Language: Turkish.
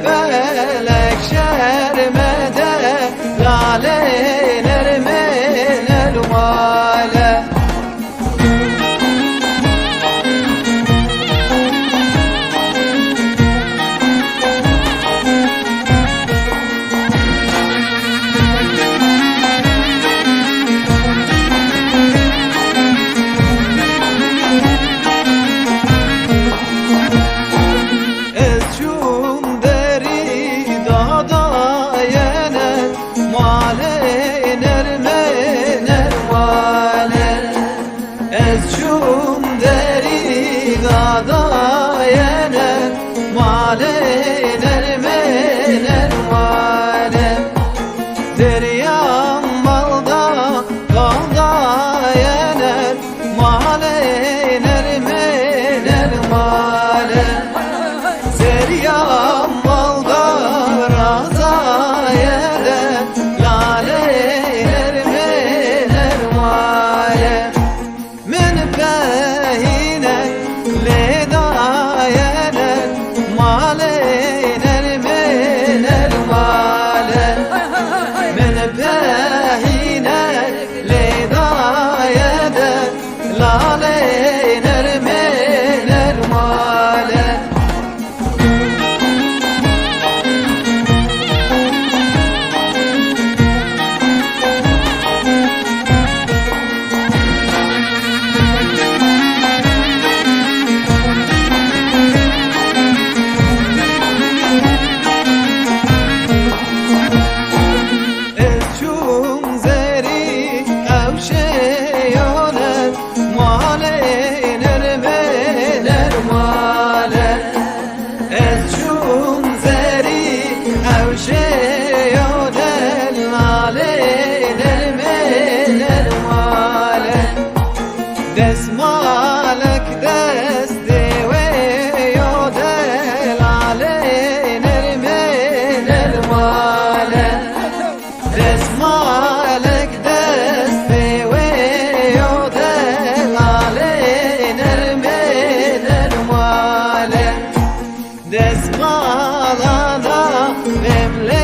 belek şermede laleler minel male. Ezcum deri dada yener malener mener male. Deryam malda dalda yener malener mener male. Deryam malda raza yener lalener mener male. Men behine ledayener malener mener male. Men behine ledayener lalener mener male. Desmalek desti ve yodel alener mener male. Desmalek desti ve yodel alener mener male. Desmalana memle